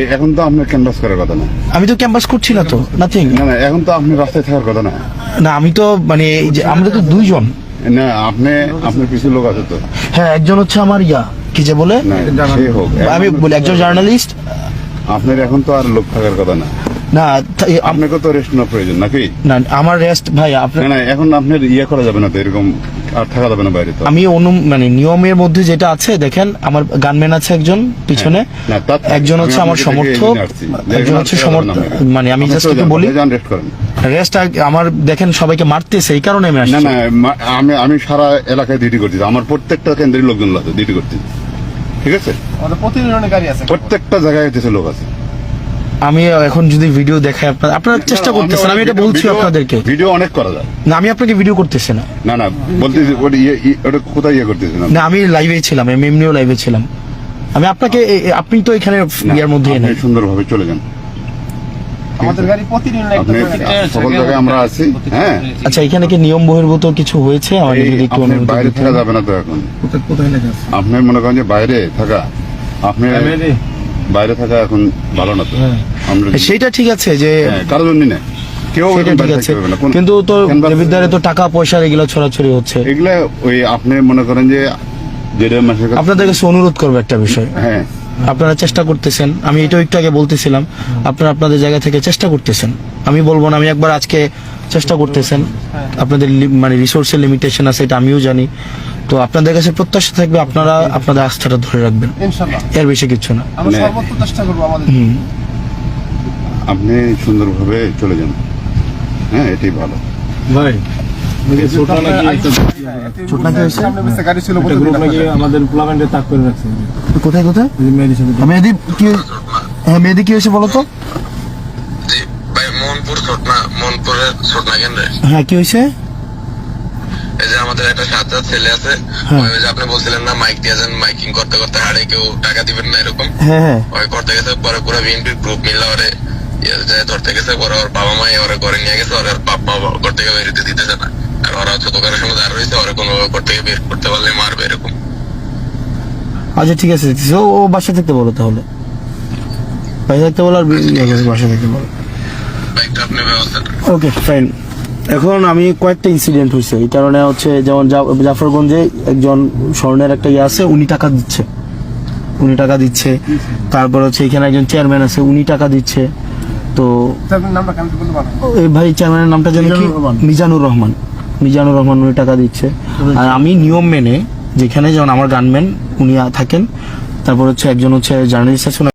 এখন তো আপনার ক্যাম্পাস করার কথা না। আমি তো ক্যাম্পাস করছি না তো, নাথিং। না না, এখন তো আপনি রাস্তায় থাকার কথা না। না আমি তো মানে এই যে আমরা তো দুইজন। না, আপনার কিছু লোক আছে তো। হ্যাঁ, একজন হচ্ছে আমার কি যে বলে, না সে হোক, আমি বলি একজন জার্নালিস্ট। আপনার এখন তো আর লোক থাকার কথা না। না আপনাকে তো রেস্ট নেওয়ার প্রয়োজন নাকি? না আমার রেস্ট ভাই আপনার। না এখন আপনার করা যাবে না তো, এরকম আর থাকা যাবে না বাইরে তো। আমি মানে নিয়মের মধ্যে যেটা আছে দেখেন, আমার গানম্যান আছে একজন পিছনে, একজন হচ্ছে আমার সমর্থক, একজন হচ্ছে সমর্থক। মানে আমি জাস্ট একটু বলি, রেস্ট করেন। রেস্ট আমার দেখেন সবাইকে মারতেছে, এই কারণে আমি আসছি। না না, আমি সারা এলাকায় ডিউটি করতেছি, আমার প্রত্যেকটা কেন্দ্রের লোকজন আছে ডিউটি করতেছি, ঠিক আছে? প্রত্যেকটা জায়গায় লোক আছে। আমি এখন যদি ভিডিও দেখাই, আপনারা চেষ্টা করতেছেন, আমি এটা বলছি আপনাদেরকে। ভিডিও অনেক করা যায় না, আমি আপনাকে ভিডিও করতেছি না। না না বলতেছি ওটা কোথায় করতেছি না। আমি লাইভে ছিলাম, আমি এমনিও লাইভে ছিলাম। আমি আপনাকে, আপনি তো এখানে ইয়ার মধ্যে সুন্দরভাবে চলে যান। আমাদের গাড়ি প্রতিদিন সকল জায়গায় আমরা আছি। হ্যাঁ, আচ্ছা, এখানে কি নিয়ম বহির্ভূত কিছু হয়েছে? আমাদের যদি একটু বাইরে থাকা যাবে না তো এখন। আপনি মনে করেন যে বাইরে থাকা, আপনি বাইরে থাকা এখন ভালো না তো। আমরা সেটা ঠিক আছে যে কারোর জন্য না, কেউ সেটা ঠিক আছে, কিন্তু তো দেবিদ্বারে তো টাকা পয়সা এগুলো ছড়াছড়ি হচ্ছে। এগুলা ওই আপনি মনে করেন যে আপনাদের কাছে অনুরোধ করবো একটা বিষয়। হ্যাঁ, আপনারা চেষ্টা করতেছেন, আমি এটাও একটু আগে বলতেছিলাম, আপনারা আপনাদের জায়গা থেকে চেষ্টা করতেছেন। আমি বলবো না, আমি একবার আজকে চেষ্টা করতেছেন। আপনাদের মানে রিসোর্সের লিমিটেশন আছে, এটা আমিও জানি। তো আপনাদের কাছে প্রত্যাশা থাকবে আপনারা আপনাদের আস্থাটা ধরে রাখবেন, এর বেশি কিছু না। আপনি সুন্দরভাবে চলে যান। হ্যাঁ, এটাই ভালো ভাই। কোথায় কোথায় মেহেদি কি হয়েছে বলো তো? হ্যাঁ, কি হয়েছে? এই যে আমাদের একটা সাতটা ছেলে আছে, ওই যে আপনি বলছিলেন না মাইক দিয়েছেন, মাইকিং করতে করতে হাড়ে কেউ টাকা দিবেন না এরকম। হ্যাঁ, ওই করতে গেছে, পরে পুরো বিএনপির গ্রুপ মিলে ওরে ধরতে গেছে, পরে ওর বাবা মাই ওরে ঘরে নিয়ে গেছে, ওর বাবা ঘর থেকে বেরোতে দিতেছে না। আর ওরা হচ্ছে দোকানের সময় দাঁড় রয়েছে, ওরা কোনো ঘর থেকে বের করতে পারলে মারবে এরকম। আচ্ছা ঠিক আছে, ও বাসা থাকতে বলো, তাহলে বাসা থাকতে বলো, আর বাসা থাকতে বলো। বাইকটা আপনি ব্যবস্থা ওকে ফাইন। এখন আমি কয়েকটা ইনসিডেন্ট হয়েছে, এই কারণে হচ্ছে যেমন জাফরগঞ্জে একজন স্বর্ণের একটা আছে, উনি টাকা দিচ্ছে। তারপর হচ্ছে এখানে একজন চেয়ারম্যান আছে, উনি টাকা দিচ্ছে। তো এই ভাই চেয়ারম্যানের নামটা জানি কি, মিজানুর রহমান উনি টাকা দিচ্ছে। আর আমি নিয়ম মেনে, যেখানে যেমন আমার গানম্যান উনি থাকেন, তারপর হচ্ছে একজন হচ্ছে জার্নালিস্ট আছে।